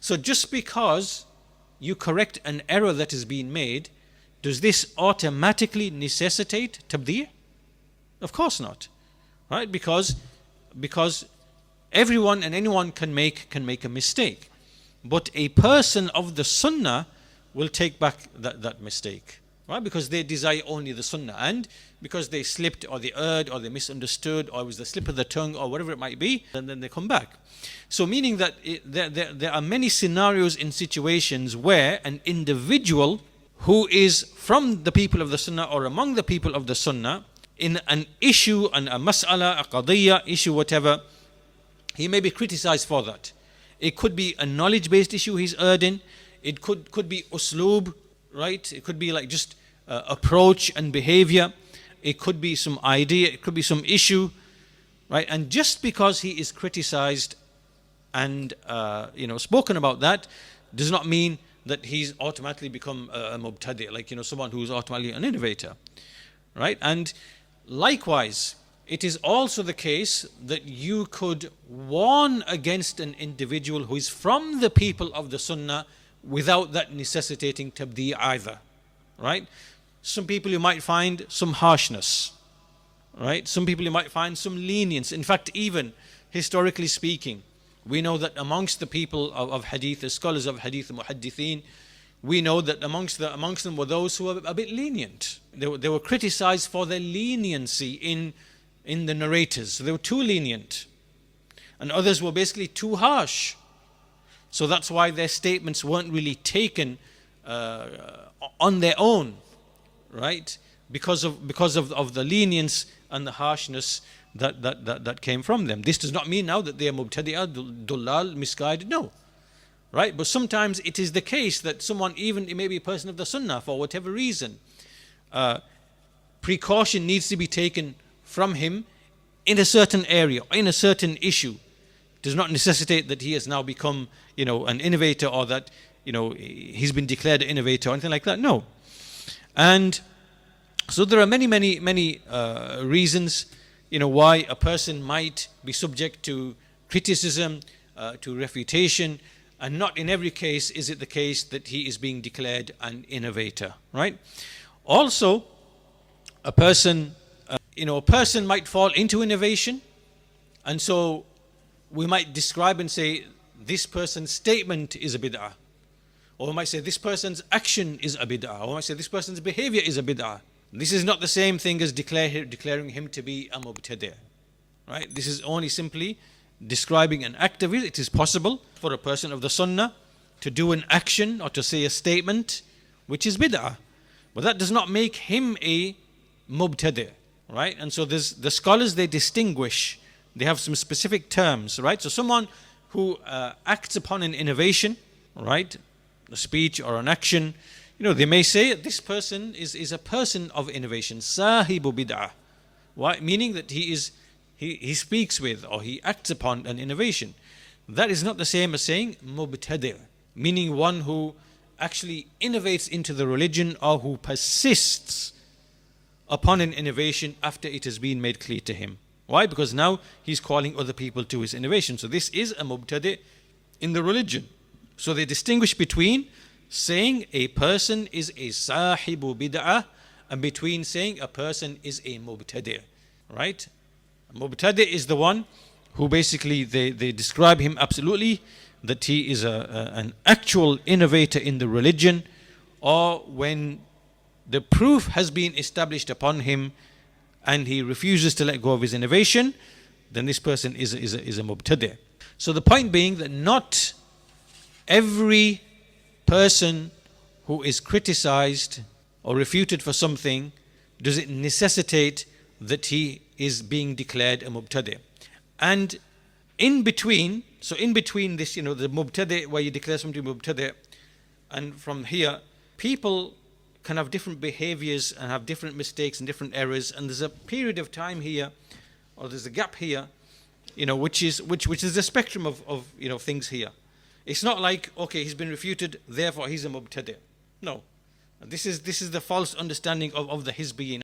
So just because you correct an error that is being made, does this automatically necessitate tabdī? Of course not, right? Because everyone and anyone can make a mistake, but a person of the sunnah will take back that mistake, right? Because they desire only the sunnah, and because they slipped or they erred or they misunderstood or it was the slip of the tongue or whatever it might be, and then they come back. So meaning that there are many scenarios in situations where an individual who is from the people of the sunnah or among the people of the sunnah in an issue, a mas'ala, a qadiyya, issue, whatever, he may be criticized for that. It could be a knowledge-based issue he's erred in. It could be usloob, right? It could be like just approach and behavior. It could be some idea. It could be some issue, right? And just because he is criticized and spoken about, that does not mean that he's automatically become a mubtadi', like someone who's automatically an innovator, right? And likewise, it is also the case that you could warn against an individual who is from the people of the sunnah without that necessitating tabdī either, right? Some people you might find some harshness, right? Some people you might find some lenience. In fact, even historically speaking, we know that amongst the people of hadith, the scholars of hadith, the muhaddithin, we know that amongst them were those who were a bit lenient. They were criticized for their leniency in the narrators. So they were too lenient. And others were basically too harsh. So that's why their statements weren't really taken on their own, right? Because of the lenience and the harshness that came from them. This does not mean now that they are mubtadi'ah, dullal, misguided, no. Right? But sometimes it is the case that someone, even it may be a person of the sunnah, for whatever reason, precaution needs to be taken from him in a certain area, in a certain issue. Does not necessitate that he has now become, an innovator, or that, he's been declared an innovator or anything like that. No. And so there are many reasons, why a person might be subject to criticism, to refutation, and not in every case is it the case that he is being declared an innovator, right? Also, a person might fall into innovation, and so we might describe and say this person's statement is a bid'ah, or we might say this person's action is a bid'ah, or we might say this person's behavior is a bid'ah. This is not the same thing as declaring him to be a mubtadi', right? This is only simply describing an act of it. It is possible for a person of the sunnah to do an action or to say a statement which is bid'ah, but that does not make him a mubtadi', right? And so there's the scholars, they distinguish. They have some specific terms, right? So someone who acts upon an innovation, right, a speech or an action, they may say this person is a person of innovation, sahibu bid'ah. Why? Meaning that he speaks with or he acts upon an innovation. That is not the same as saying mubtadi', meaning one who actually innovates into the religion or who persists upon an innovation after it has been made clear to him. Why? Because now he's calling other people to his innovation. So this is a mubtadi' in the religion. So they distinguish between saying a person is a sahibu bid'ah and between saying a person is a mubtadi', right? A mubtadi' is the one who basically they describe him absolutely that he is an actual innovator in the religion, or when the proof has been established upon him and he refuses to let go of his innovation, then this person is a mubtadi'. So the point being that not every person who is criticized or refuted for something does it necessitate that he is being declared a mubtadi'. And in between this, the mubtadi' where you declare something mubtadi', and from here, people can have different behaviors and have different mistakes and different errors, and there's a period of time here, or there's a gap here, which is the spectrum of things here. It's not like, okay, he's been refuted, therefore he's a mubtadi'. No. This is the false understanding of the Hizbiyin.